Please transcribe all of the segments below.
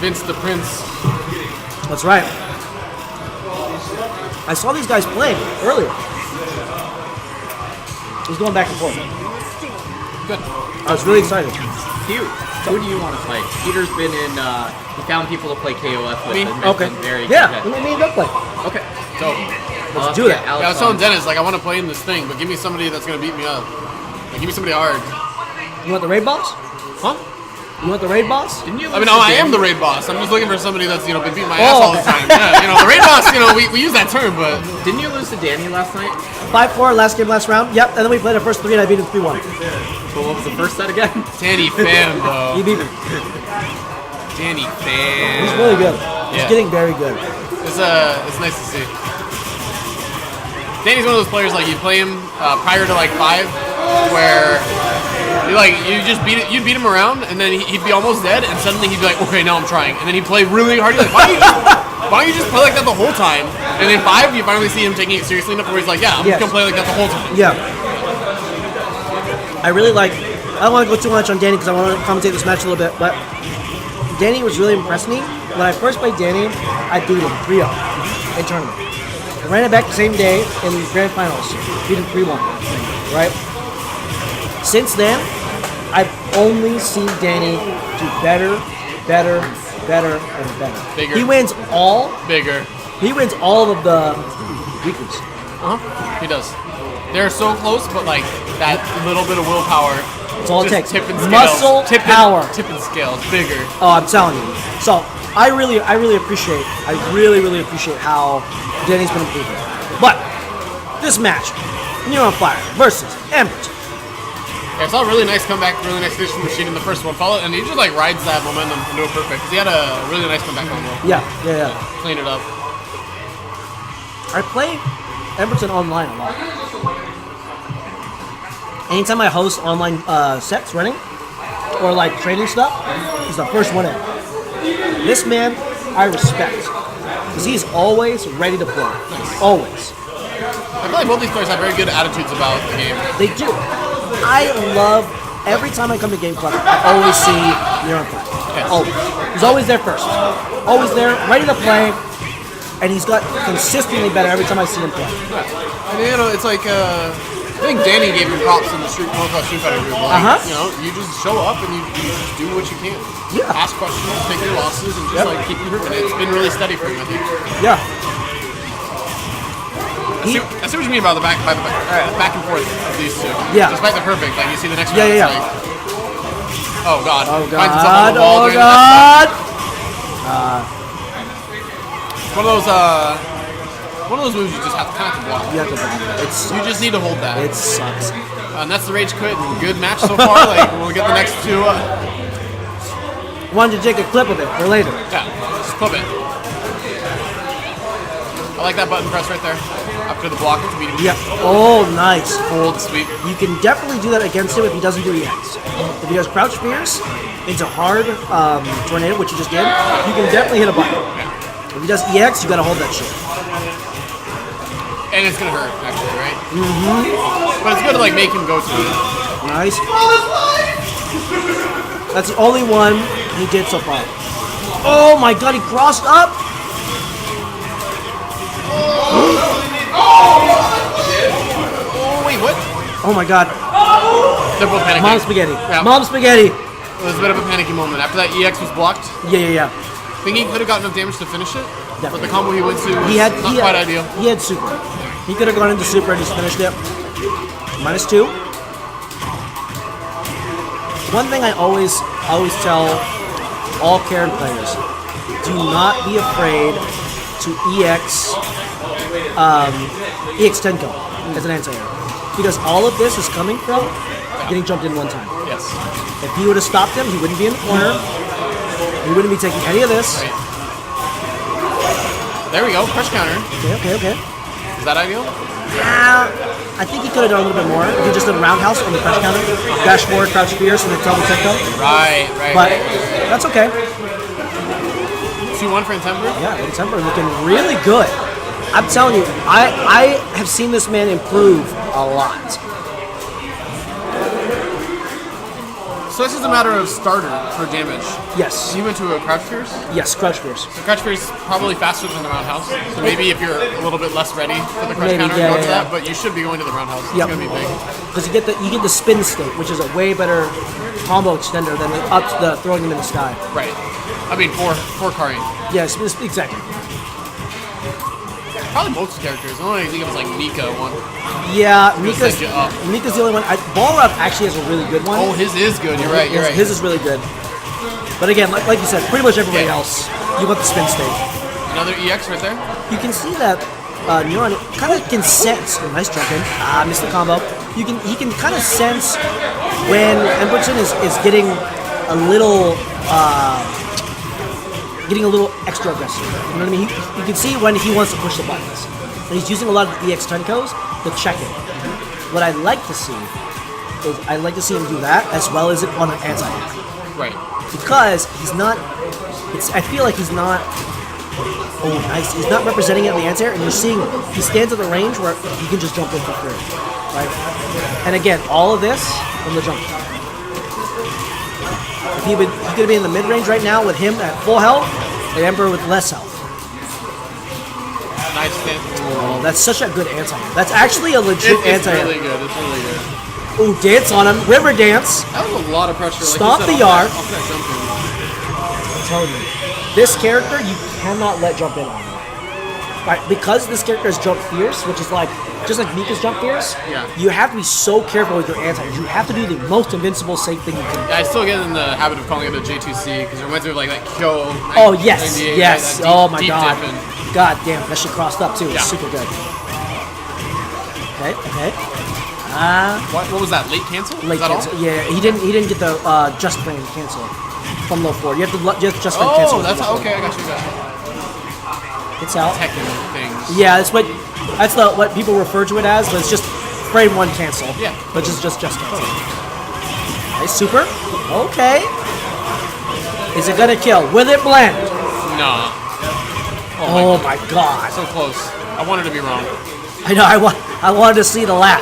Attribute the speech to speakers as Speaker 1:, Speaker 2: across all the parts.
Speaker 1: Vince the Prince.
Speaker 2: That's right. I saw these guys play earlier. He's going back and forth.
Speaker 1: Good.
Speaker 2: I was really excited.
Speaker 3: Who do you want to play? Peter's been in. He found people to play KOF with.
Speaker 1: Me?
Speaker 3: And
Speaker 2: Okay.
Speaker 3: Very
Speaker 2: Yeah,
Speaker 3: good.
Speaker 2: me and Doug play.
Speaker 3: Okay.
Speaker 1: So,
Speaker 2: Let's do that.
Speaker 1: yeah, I was telling Dennis, like, I want to play in this thing, but give me somebody that's going to beat me up. Like, give me somebody hard.
Speaker 2: You want the raid boss?
Speaker 1: Huh?
Speaker 2: You want the raid boss?
Speaker 3: Didn't you?
Speaker 1: I mean, I am the raid boss. I'm just looking for somebody that's, been beating my ass all the time. Yeah, the raid boss, we use that term, but...
Speaker 3: Didn't you lose to Danny last night?
Speaker 2: 5-4, last game, last round. Yep, and then we played our first 3 and I beat him 3-1.
Speaker 3: So what was the first set again?
Speaker 1: Danny fan, though.
Speaker 2: He beat me.
Speaker 1: Danny fan.
Speaker 2: He's really good. He's
Speaker 1: Yeah.
Speaker 2: getting very good.
Speaker 1: It's nice to see. Danny's one of those players, like, you play him prior to, like, 5, where... You'd beat him around, and then he'd be almost dead, and suddenly he'd be like, okay, now I'm trying. And then he'd play really hard. You're like, why don't you just play like that the whole time? And then 5, you finally see him taking it seriously enough where he's like, yeah, I'm just going to play like that the whole time.
Speaker 2: Yeah. I really like... I don't want to go too much on Danny because I want to commentate this match a little bit, but Danny was really impressed me. When I first played Danny, I beat him 3-0 in tournament. I ran it back the same day in the grand finals. Beat him 3-1. Right? Since then, I've only seen Danny do better, and better.
Speaker 1: Bigger.
Speaker 2: He wins all.
Speaker 1: Bigger.
Speaker 2: He wins all of the weeklies.
Speaker 1: He does. They're so close, but like that little bit of willpower.
Speaker 2: That's all it takes.
Speaker 1: Tip and scales.
Speaker 2: Muscle power.
Speaker 1: Tip and scales. Bigger.
Speaker 2: Oh, I'm telling you. So I really appreciate how Danny's been improving. But this match, NeuronFire versus Entember.
Speaker 1: Yeah, it's all really nice comeback, really nice finish from Machine in the first one. And he just like rides that momentum and do it perfect. Because he had a really nice comeback combo.
Speaker 2: Yeah.
Speaker 1: Clean it up.
Speaker 2: I play Emberton online a lot. Anytime I host online sets running or like training stuff, he's the first one in. This man, I respect. Because he's always ready to play. Always.
Speaker 1: I feel like both these players have very good attitudes about the game.
Speaker 2: They do. I love, every time I come to Game Club, I always see NeuronFire.
Speaker 1: Yes.
Speaker 2: Always. He's always there first. Always there, ready to play. And he's got consistently better every time I see him play.
Speaker 1: And it's like, I think Danny gave him props in the Street Fighter group. Like, you just show up and you just do what you can.
Speaker 2: Yeah.
Speaker 1: Ask questions, take your losses, and just like keep improving. It's been really steady for him, I think.
Speaker 2: Yeah.
Speaker 1: I see what you mean about the back and forth of these two.
Speaker 2: Yeah.
Speaker 1: Despite the perfect, like you see the next one.
Speaker 2: Yeah.
Speaker 1: Like, oh god.
Speaker 2: Oh
Speaker 1: Finds himself on
Speaker 2: god.
Speaker 1: the wall
Speaker 2: Oh
Speaker 1: during the next
Speaker 2: god.
Speaker 1: It's one of those moves you just have to kind of block.
Speaker 2: You have to block it.
Speaker 1: You just need to hold that.
Speaker 2: It sucks.
Speaker 1: And that's the Rage Quit. Good match so far. Like we'll get the next two.
Speaker 2: Wanted to take a clip of it for later.
Speaker 1: Yeah, just clip it. I like that button press right there. After the block to beat him.
Speaker 2: Yeah. Oh, nice.
Speaker 1: Hold sweep.
Speaker 2: You can definitely do that against him if he doesn't do EX. If he does crouch spears into hard tornado, which you just did, you can definitely hit a button. If he does EX, you gotta hold that shit.
Speaker 1: And it's gonna hurt, actually, right? Mm-hmm. But it's good to like make him go to it.
Speaker 2: Nice. That's the only one he did so far. Oh my god, he crossed up!
Speaker 1: Oh, wait, what?
Speaker 2: Oh my god.
Speaker 1: They're both panicking.
Speaker 2: Mom spaghetti.
Speaker 1: Yeah.
Speaker 2: Mom spaghetti.
Speaker 1: It was a bit of a panicky moment. After that EX was blocked,
Speaker 2: Yeah.
Speaker 1: I think he could have gotten enough damage to finish it. But the combo he went to was not quite ideal.
Speaker 2: He had super. He could have gone into super and just finished it. -2. One thing I always tell all Karen players: do not be afraid to EX Tenko as an anti-air, because all of this is coming from getting jumped in one time.
Speaker 1: Yes.
Speaker 2: If he would have stopped him, he wouldn't be in the corner. He wouldn't be taking any of this.
Speaker 1: Right. There we go. Crush counter.
Speaker 2: Okay.
Speaker 1: Is that ideal?
Speaker 2: I think he could have done a little bit more. If he just did a roundhouse on the crouch counter, dash forward, crouch spears, and then double Tenko.
Speaker 1: Right.
Speaker 2: But that's okay.
Speaker 1: 2-1 for Entember.
Speaker 2: Yeah, Entember looking really good. I'm telling you, I have seen this man improve a lot.
Speaker 1: So this is a matter of starter for damage.
Speaker 2: Yes.
Speaker 1: You went to a Crouch Fierce?
Speaker 2: Yes, Crouch Fierce.
Speaker 1: So Crouch Fierce is probably faster than the Roundhouse. So maybe if you're a little bit less ready for the Crouch counter, go to that. But you should be going to the Roundhouse. It's going to be big.
Speaker 2: Because you get the spin state, which is a way better combo extender than the throwing them in the sky.
Speaker 1: Right. I mean, for Karin.
Speaker 2: Yes, exactly.
Speaker 1: Probably most characters. The only thing I think of is like Mika one.
Speaker 2: Yeah,
Speaker 1: Mika's
Speaker 2: the only one. Balrog actually has a really good one.
Speaker 1: Oh, his is good. You're right.
Speaker 2: His is really good. But again, like you said, pretty much everybody else, you want the spin state.
Speaker 1: Another EX right there.
Speaker 2: You can see that Neuron kind of can sense. Oh, nice jump in. Missed the combo. He can kind of sense when Emberton is getting a little extra aggressive. You know what I mean? You can see when he wants to push the buttons. And he's using a lot of the EX Tunkos to check it. What I'd like to see is him do that as well as it on an anti-air.
Speaker 1: Right.
Speaker 2: Because he's not. I feel like he's not. Oh, nice. He's not representing it in the anti-air, and you're seeing he stands at the range where he can just jump in for free. Right? And again, all of this from the jump. He could be in the mid-range right now with him at full health and Ember with less health.
Speaker 1: Nice stance.
Speaker 2: Oh, that's such a good anti-air. That's actually a legit anti-air.
Speaker 1: It's really good. It's really good.
Speaker 2: Ooh, dance on him. River dance.
Speaker 1: That was a lot of pressure.
Speaker 2: Stop
Speaker 1: like
Speaker 2: the yard.
Speaker 1: Off that jumping.
Speaker 2: I'm telling you, this character you cannot let jump in on. Right, because this character is jump fierce, which is like just like Mika's jump fierce.
Speaker 1: Yeah. You
Speaker 2: have to be so careful with your anti-airs. You have to do the most invincible safe thing you can.
Speaker 1: Yeah, I still get in the habit of calling it a J2C because it reminds me of like that Kyo.
Speaker 2: Oh yes, yes.
Speaker 1: Deep,
Speaker 2: oh my god.
Speaker 1: Dipping.
Speaker 2: God damn, that shit crossed up too.
Speaker 1: Yeah.
Speaker 2: It's super good. Okay.
Speaker 1: What was that? Late cancel?
Speaker 2: Late cancel. All? Yeah, he didn't get the just frame cancel from low forward. You have to just frame cancel.
Speaker 1: Oh, that's okay. I got you.
Speaker 2: It's out.
Speaker 1: Technical things.
Speaker 2: Yeah, what people refer to it as, but it's just frame one cancel.
Speaker 1: Yeah.
Speaker 2: But just cancel. Nice, super. Okay. Is it gonna kill? Will it blend?
Speaker 1: Nah.
Speaker 2: Oh my god.
Speaker 1: So close. I wanted to be wrong.
Speaker 2: I know. I wanted to see the lap.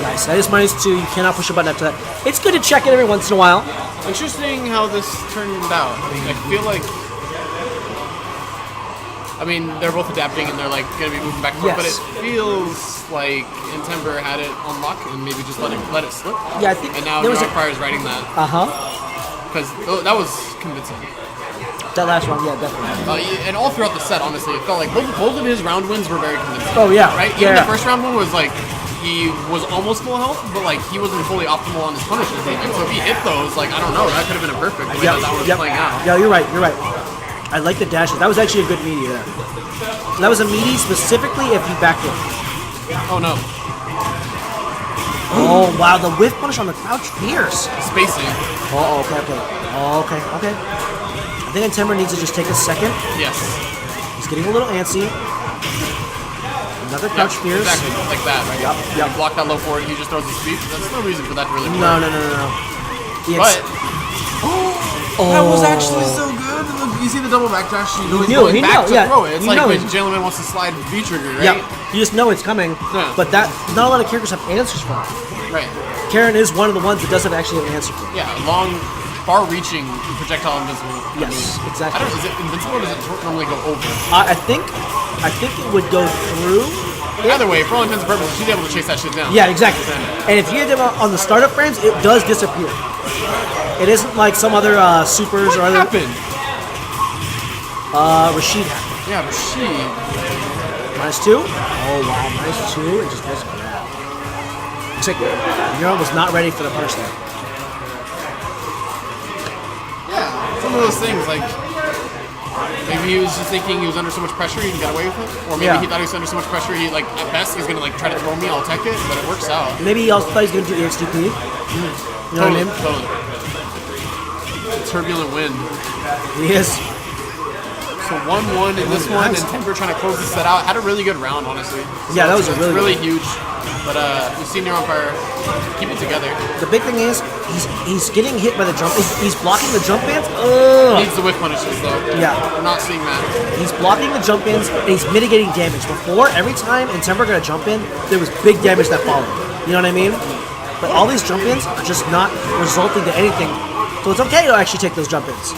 Speaker 2: Nice. That is -2. You cannot push a button up to that. It's good to check it every once in a while.
Speaker 1: Interesting how this turned out. I feel like. I mean, they're both adapting and they're like going to be moving back and forth, but it feels like Entember had it on lock and maybe just let it slip.
Speaker 2: Yeah, I think.
Speaker 1: And now NeuronFire is writing that. Because that was convincing.
Speaker 2: That last round, yeah, definitely.
Speaker 1: And all throughout the set, honestly, it felt like both of his round wins were very convincing.
Speaker 2: Oh yeah,
Speaker 1: right. Even the first round one was like he was almost full health, but like he wasn't fully optimal on his punishes even. So if he hit those, like I don't know, that could have been a perfect way that was playing out.
Speaker 2: Yeah, you're right. I like the dashes. That was actually a good meaty there. That was a meaty specifically if you backed it.
Speaker 1: Oh no.
Speaker 2: Oh wow, the whiff punish on the crouch fierce.
Speaker 1: Spacing.
Speaker 2: Oh, okay. I think Entember needs to just take a second.
Speaker 1: Yes.
Speaker 2: He's getting a little antsy. Another crouch fierce.
Speaker 1: Exactly, like that, right?
Speaker 2: Yep.
Speaker 1: You block that low forward, he just throws his feet. There's no reason for that to really work.
Speaker 2: No.
Speaker 1: But that was actually so good. You see the double backdash, you know he's going back to throw it. It's like when Gentleman wants to slide V-trigger, right?
Speaker 2: Yeah, you just know it's coming, but not a lot of characters have answers for it.
Speaker 1: Right.
Speaker 2: Karen is one of the ones that doesn't actually have an answer for it.
Speaker 1: Yeah, long, far-reaching projectile invincible.
Speaker 2: Yes, exactly.
Speaker 1: Is it invincible or does it normally go over?
Speaker 2: I think it would go through.
Speaker 1: Either way, for all intents and purposes, she's able to chase that shit down.
Speaker 2: Yeah, exactly. And if you hit them on the startup frames, it does disappear. It isn't like some other supers or other.
Speaker 1: What happened?
Speaker 2: Rashid happened.
Speaker 1: Yeah, Rashid.
Speaker 2: -2. Oh wow, -2. It just goes grab. Looks like Neuron was not ready for the punish there.
Speaker 1: Yeah, some of those things like. Maybe he was just thinking he was under so much pressure he got away with it, or maybe he thought he was under so much pressure he at best he's gonna try to throw me, I'll tech it, but it works out.
Speaker 2: Maybe he also thought he was gonna do EXTP. You know what I mean?
Speaker 1: Totally. Turbulent wind.
Speaker 2: He is.
Speaker 1: So 1-1 in this one, and Entember trying to close the set out. Had a really good round, honestly. So
Speaker 2: yeah, that was
Speaker 1: really huge. But we've seen NeuronFire keep it together.
Speaker 2: The big thing is he's getting hit by the jump. He's blocking the jump ins.
Speaker 1: Needs the whiff punishes though.
Speaker 2: Yeah,
Speaker 1: we're not seeing that.
Speaker 2: He's blocking the jump ins and he's mitigating damage. Before, every time Entember got a jump in, there was big damage that followed. You know what I mean? But all these jump-ins are just not resulting to anything. So it's okay to actually take those jump-ins.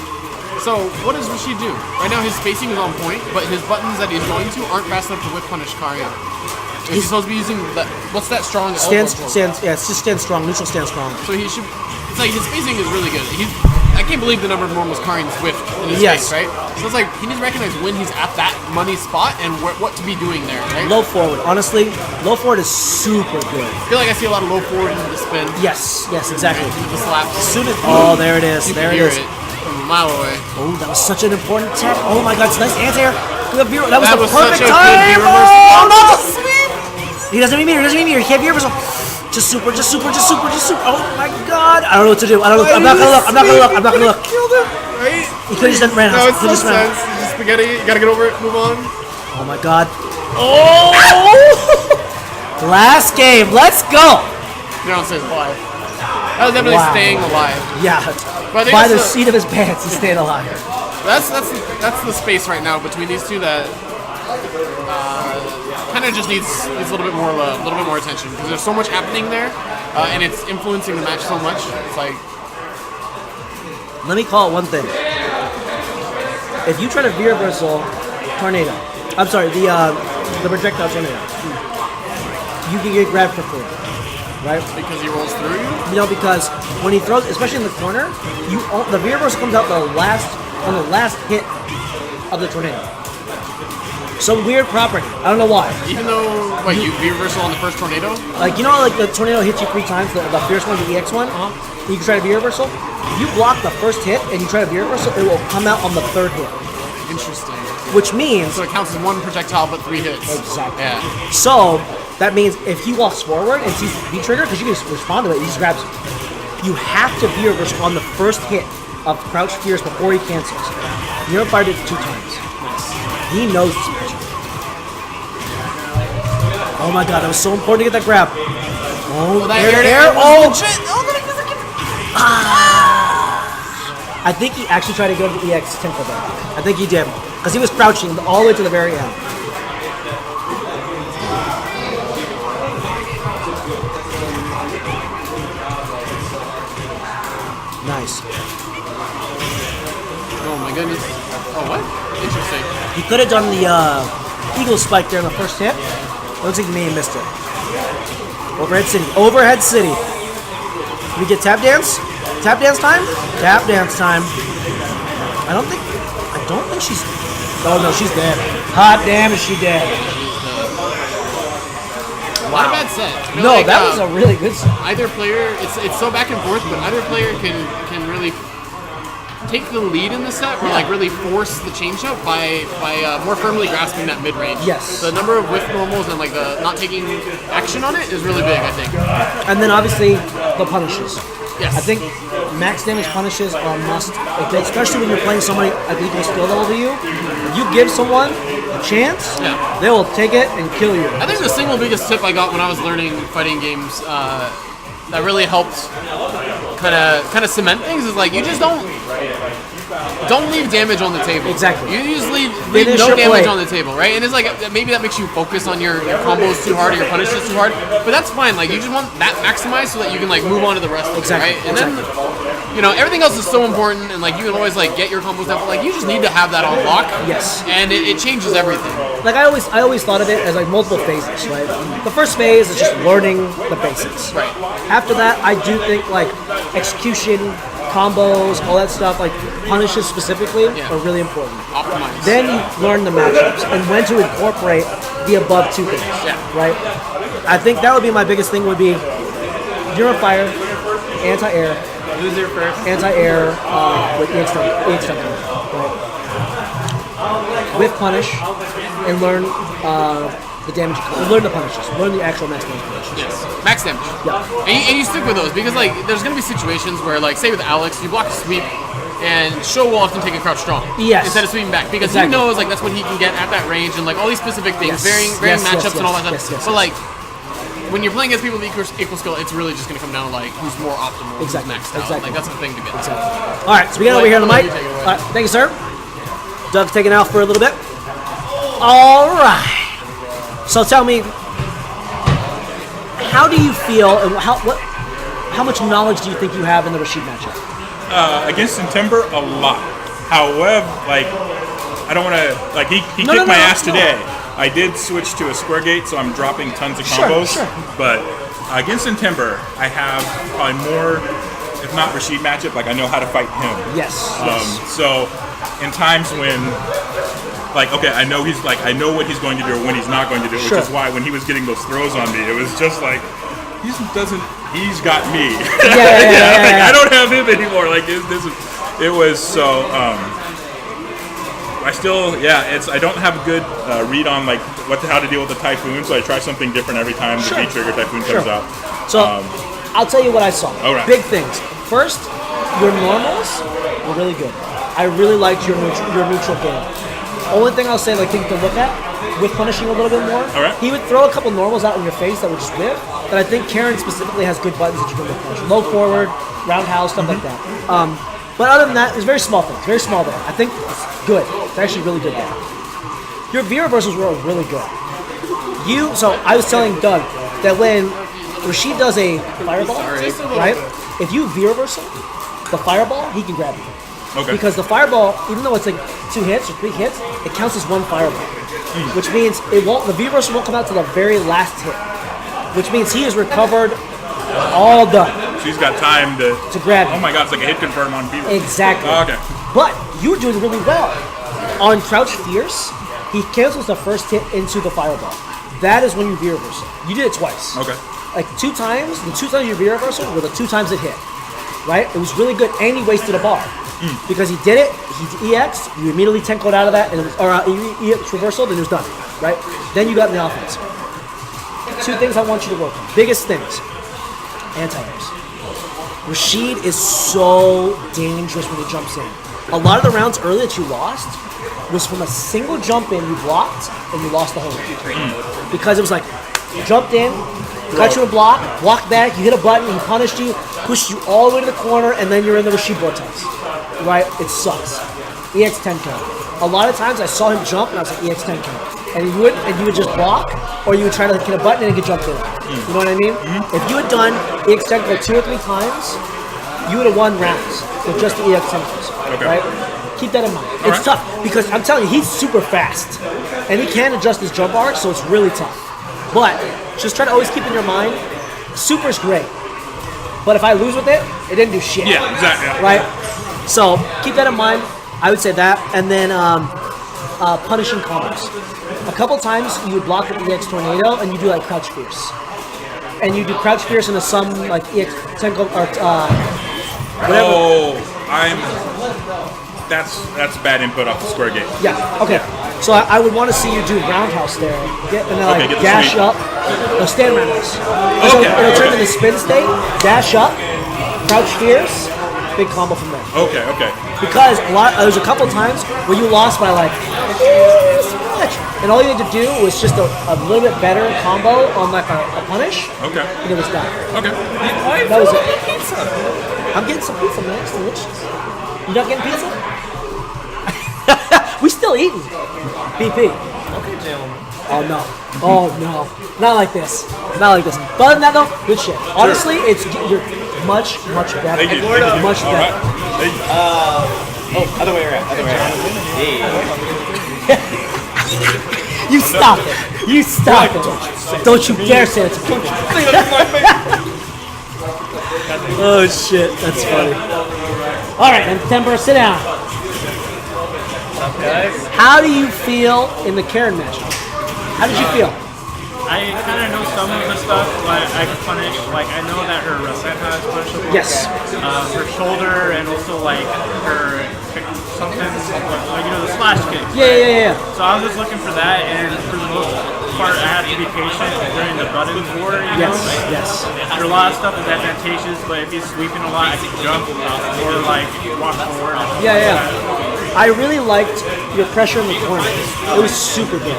Speaker 1: So what does Rishi do? Right now his spacing is on point, but his buttons that he's going to aren't fast enough to whip punish Karya. He's supposed to be using what's that strong?
Speaker 2: Stands, it's just stand strong, neutral stand strong.
Speaker 1: So he should. It's like his spacing is really good. I can't believe the number of normals Karyan's whiffed in his face, right? So it's like he needs to recognize when he's at that money spot and what to be doing there, right?
Speaker 2: Low forward, honestly, low forward is super good.
Speaker 1: I feel like I see a lot of low forward into the spin.
Speaker 2: Yes, exactly.
Speaker 1: Into the slaps.
Speaker 2: Oh, there it is. There it is.
Speaker 1: From a mile away.
Speaker 2: Oh, that was such an important tech. Oh my God, it's nice anti-air. That was the perfect
Speaker 1: such a
Speaker 2: time.
Speaker 1: good reversal.
Speaker 2: Oh, no, sweep. He doesn't need meter. He can't be reversal. Just super. Oh my God. I don't know what to do. I'm not gonna look.
Speaker 1: Killed him, right?
Speaker 2: He could have just ran
Speaker 1: No,
Speaker 2: out.
Speaker 1: it's so sense. Just spaghetti. You gotta get over it. Move on.
Speaker 2: Oh my God. Oh! Last game. Let's go.
Speaker 1: Neuron stays alive. That was definitely staying alive.
Speaker 2: Yeah.
Speaker 1: But
Speaker 2: By the seat of his pants, he's staying alive.
Speaker 1: That's the space right now between these two that kind of just needs a little bit more love, a little bit more attention because there's so much happening there, and it's influencing the match so much. It's like,
Speaker 2: let me call it one thing. If you try to veer reversal tornado, I'm sorry, the projectile tornado, you can get grabbed for free, right?
Speaker 1: because he rolls through you.
Speaker 2: You know, because when he throws, especially in the corner, the veer reversal comes out on the last hit of the tornado. Some weird property. I don't know why.
Speaker 1: Even though, you V-reversal on the first tornado?
Speaker 2: Like, you know how, like, the tornado hits you 3 times, the fierce one, the EX one? You can try to V-reversal. If you block the first hit and you try to V-reversal, it will come out on the 3rd hit.
Speaker 1: Interesting.
Speaker 2: Which means...
Speaker 1: So it counts as 1 projectile, but 3 hits.
Speaker 2: Exactly.
Speaker 1: Yeah.
Speaker 2: So, that means if he walks forward and sees V-trigger, because you can respond to it, he just grabs it. You have to V-reversal on the first hit of Crouch Fierce before he cancels. NeuronFire did it 2 times. He knows this matchup. Oh my God, that was so important to get that grab. Oh,
Speaker 1: that
Speaker 2: air.
Speaker 1: Oh,
Speaker 2: I think he actually tried to go to the EX tempo there. I think he did. Because he was crouching all the way to the very end. Nice.
Speaker 1: Oh my goodness. Oh, what? Interesting.
Speaker 2: He could have done the eagle spike there in the first hit. Looks like he may have missed it. Overhead City. Overhead City. Can we get tap dance? Tap dance time? Tap dance time. I don't think she's... Oh no, she's dead. Hot damn, is she dead.
Speaker 1: Not a bad set. You
Speaker 2: No,
Speaker 1: know, like,
Speaker 2: that was a really good set.
Speaker 1: Either player, it's so back and forth, but either player can really take the lead in the set, or like really force the changeup by more firmly grasping that mid range.
Speaker 2: Yes.
Speaker 1: The number of whiff normals and like the not taking action on it is really big, I think.
Speaker 2: And then obviously the punishes.
Speaker 1: Yes.
Speaker 2: I think max damage punishes are a must, especially when you're playing somebody at equal skill level to you. If you give someone a chance, they will take it and kill you.
Speaker 1: I think the single biggest tip I got when I was learning fighting games that really helped kind of cement things is like you just don't leave damage on the table.
Speaker 2: Exactly.
Speaker 1: You just leave no damage on the table, right? And it's like maybe that makes you focus on your combos too hard or your punishes too hard, but that's fine. Like you just want that maximized so that you can like move on to the rest of it, right? And then everything else is so important, and like you can always like get your combos down, but like you just need to have that on lock.
Speaker 2: Yes.
Speaker 1: And it changes everything.
Speaker 2: Like I always thought of it as like multiple phases, right? The first phase is just learning the basics.
Speaker 1: Right.
Speaker 2: After that, I do think like execution, combos, all that stuff, like punishes specifically, are really important.
Speaker 1: Optimize.
Speaker 2: Then you learn the matchups and when to incorporate the above 2 things.
Speaker 1: Yeah.
Speaker 2: Right? I think that would be my biggest thing would be NeuronFire, anti-air.
Speaker 1: Loser first.
Speaker 2: Anti-air with EX right? With punish and learn the damage. Learn the punishes. Learn the actual max damage punishes.
Speaker 1: Yes. Max damage.
Speaker 2: Yeah.
Speaker 1: And you stick with those because like there's gonna be situations where like say with Alex, you block a sweep and Show will often take a crouch strong.
Speaker 2: Yes.
Speaker 1: Instead of sweeping back. Because he knows like that's what he can get at that range and like all these specific things, varying matchups and all that stuff. But like when you're playing against people with equal skill, it's really just gonna come down to like who's more optimal, who's maxed out. Like that's the thing to get.
Speaker 2: Alright, so we got over here on the mic. Thank you, sir. Doug's taking out for a little bit. Alright. So tell me, how do you feel and how much knowledge do you think you have in the Rashid matchup?
Speaker 4: Against Entember, a lot. However, like, I don't want to, like, he kicked my ass today. I did switch to a square gate, so I'm dropping tons of combos.
Speaker 2: Sure.
Speaker 4: But against Entember, I have probably more, if not Rashid matchup, like I know how to fight him.
Speaker 2: Yes.
Speaker 4: So in times when, like, okay, I know I know what he's going to do or when he's not going to do, which is why when he was getting those throws on me, it was just like, he's got me.
Speaker 2: Yeah.
Speaker 4: I don't have him anymore. Like, it was so. I still, I don't have a good read on like how to deal with the typhoon, so I try something different every time the V-trigger typhoon comes out.
Speaker 2: So I'll tell you what I saw.
Speaker 4: All right.
Speaker 2: Big things. First, your normals were really good. I really liked your neutral game. Only thing I'll say, like, thing to look at with punishing a little bit more.
Speaker 4: All right.
Speaker 2: He would throw a couple normals out in your face that would just whip. But I think Karen specifically has good buttons that you can look punish. Low forward, roundhouse, stuff like that. But other than that, it's very small things. Very small there. I think it's good. It's actually really good there. Your V reversals were really good. So I was telling Doug that when Rashid does a fireball, right? If you V reversal the fireball, he can grab you.
Speaker 4: Okay.
Speaker 2: Because the fireball, even though it's like 2 hits or 3 hits, it counts as one fireball. Which means the V reversal won't come out to the very last hit. Which means he has recovered all done.
Speaker 4: So he's got time to
Speaker 2: grab you.
Speaker 4: Oh my god, it's like a hit confirm on V.
Speaker 2: Exactly.
Speaker 4: Oh, okay.
Speaker 2: But you were doing really well. On Crouch Fierce, he cancels the first hit into the fireball. That is when you V reversal. You did it twice.
Speaker 4: Okay.
Speaker 2: Like 2 times, the 2 times you V reversal were the 2 times it hit. Right? It was really good, and he wasted a bar. Because he did it, he EX, you immediately tenkoed out of that, and it was, EX reversal, then it was done. Right? Then you got in the offense. 2 things I want you to work on. Biggest things. Anti-airs. Rashid is so dangerous when he jumps in. A lot of the rounds early that you lost was from a single jump in you blocked and you lost the whole round. Because it was like, you jumped in, got you a block back, you hit a button, he punished you, pushed you all the way to the corner, and then you're in the Rashid vortex. Right? It sucks. EX 10 count. A lot of times I saw him jump and I was like, EX 10 count. And you would just block, or you would try to hit a button and get jumped in. You know what I mean? If you had done EX 10 like 2 or 3 times, you would have won rounds with just the EX 10
Speaker 4: Okay.
Speaker 2: right? Keep that in mind. It's tough because I'm telling you, he's super fast, and he can adjust his jump arc, so it's really tough. But just try to always keep in your mind, super's great, but if I lose with it, it didn't do shit.
Speaker 4: Yeah, exactly.
Speaker 2: Right? So keep that in mind. I would say that, and then punishing combos. A couple times you would block with the EX Tornado, and you do like Crouch Fierce. And you do Crouch Fierce into some like EX Tenko or whatever.
Speaker 4: Oh, that's bad input off the square gate.
Speaker 2: Yeah, okay. So I would want to see you do roundhouse there. And then like
Speaker 4: get the
Speaker 2: dash
Speaker 4: sweep.
Speaker 2: up. No, stand roundhouse.
Speaker 4: Okay.
Speaker 2: It'll turn into spin state, dash up, Crouch Fierce, big combo from there.
Speaker 4: Okay.
Speaker 2: Because there's a couple times where you lost by like this much, and all you had to do was just a little bit better combo on like a punish,
Speaker 4: Okay.
Speaker 2: and it was done.
Speaker 4: Okay.
Speaker 2: That was it. I'm getting some pizza, man. It's delicious. You not getting pizza? We still eating. BP.
Speaker 3: Okay, gentlemen.
Speaker 2: Oh no. Not like this. Not like this. But other than that though, good shit. Honestly, you're much better.
Speaker 4: Thank you.
Speaker 2: Much
Speaker 4: All
Speaker 2: better.
Speaker 4: right. Thank you.
Speaker 3: Other way around. Hey.
Speaker 2: You stop it. You stop it. Don't you dare say it to me. Oh shit, that's funny. All right, Entember, sit down.
Speaker 5: Guys,
Speaker 2: How do you feel in the Karen matchup? How did you feel?
Speaker 5: I kind of know some of the stuff, but I can punish. Like, I know that her Rasenta is punishable.
Speaker 2: Yes.
Speaker 5: Her shoulder and also, like, her something, the slash kick.
Speaker 2: Yeah.
Speaker 5: So I was just looking for that, and for the most part, I had to be patient during the buttons war,
Speaker 2: Yes.
Speaker 5: There are a lot of stuff that's advantageous, but if he's sweeping a lot, I can jump or, like, walk forward.
Speaker 2: Yeah. I really liked your pressure in the corner. It was super good.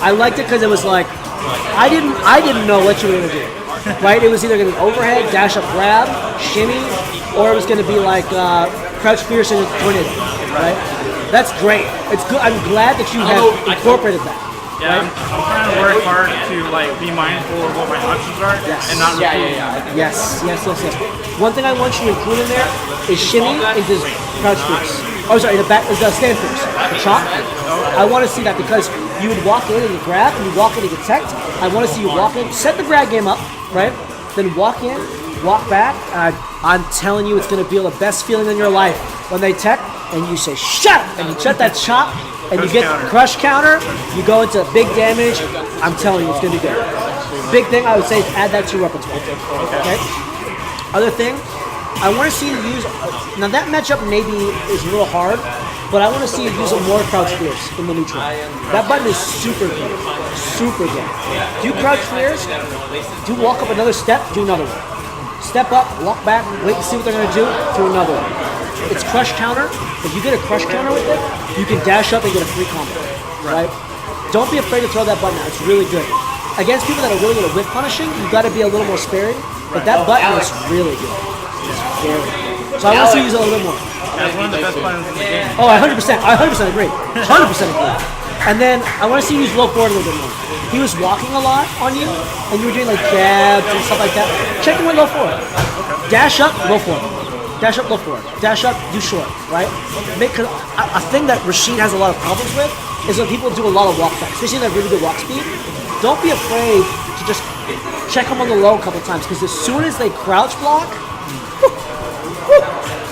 Speaker 2: I liked it because it was like, I didn't know what you were gonna do. Right? It was either gonna be overhead, dash up, grab, shimmy, or it was gonna be like Crouch Fierce and Tornado. Right? That's great. It's good. I'm glad that you have incorporated that.
Speaker 5: Yeah, I'm trying to work hard to like be mindful of what my options are and not repeat.
Speaker 2: Yes. One thing I want you to include in there is shimmy into crouch fierce. Oh, sorry, the stand fierce, the chop. I want to see that because you would walk in and you grab, and you walk in and you get teched. I want to see you walk in, set the grab game up, right? Then walk in, walk back. I'm telling you, it's going to feel the best feeling in your life when they tech and you say, shut up, and you shut that chop, and you get crush counter, you go into big damage. I'm telling you, it's going to be good. Big thing I would say is add that to your repertoire. Okay? Other thing, I want to see you use, now that matchup maybe is a little hard, but I want to see you use a more crouch fierce in the neutral. That button is super good. Super good. Do crouch fierce, do walk up another step, do another one. Step up, walk back, wait to see what they're going to do, do another one. It's crush counter. If you get a crush counter with it, you can dash up and get a free combo. Right? Don't be afraid to throw that button out. It's really good. Against people that are really good at whip punishing, you've got to be a little more sparing, but that button is really good. It's very good. So I want to see you use it a little bit more.
Speaker 5: Yeah, it's one of the best buttons in the game.
Speaker 2: Oh, I 100% agree. 100% agree. And then I want to see you use low forward a little bit more. He was walking a lot on you, and you were doing like jabs and stuff like that. Check him with low forward. Dash up, low forward. Dash up, low forward. Dash up, do short, right? Cause a thing that Rashid has a lot of problems with is when people do a lot of walk back, especially that really good walk speed. Don't be afraid to just check them on the low a couple times, because as soon as they crouch block,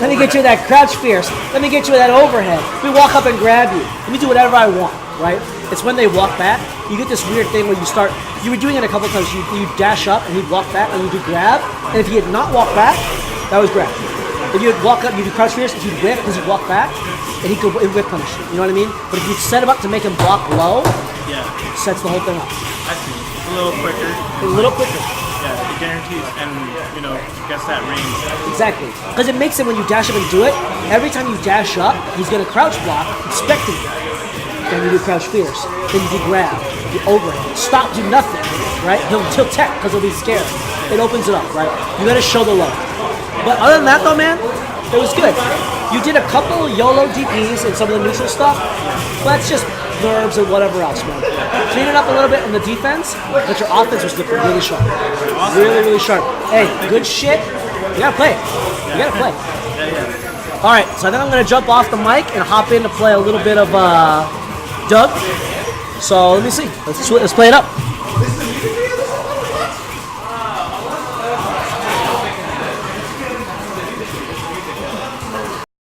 Speaker 2: let me get you that crouch fierce. Let me get you that overhead. Let me walk up and grab you. Let me do whatever I want, right? It's when they walk back, you get this weird thing where you were doing it a couple times, you dash up and he'd walk back and you do grab, and if he had not walked back, that was grab. If you would walk up, you do crouch fierce, he'd whip because he'd walk back, and he'd whip punish you, you know what I mean? But if you set him up to make him block low, sets the whole thing up.
Speaker 5: I see. It's a little quicker.
Speaker 2: A little quicker.
Speaker 5: Yeah, it guarantees and, gets that range.
Speaker 2: Exactly. Because it makes it when you dash up and do it, every time you dash up, he's going to crouch block, expecting you. Then you do crouch fierce. Then you do grab. You overhead. Stop, do nothing. Right? He'll tech because he'll be scared. It opens it up, right? You got to show the love. But other than that, though, man, it was good. You did a couple YOLO DPs and some of the neutral stuff. But that's just nerves and whatever else, man. Clean it up a little bit on the defense, but your offense was looking really sharp. Really, really sharp. Hey, good shit. You gotta play it. You gotta play. All right, so I think I'm gonna jump off the mic and hop in to play a little bit of Doug. So let me see. Let's play it up.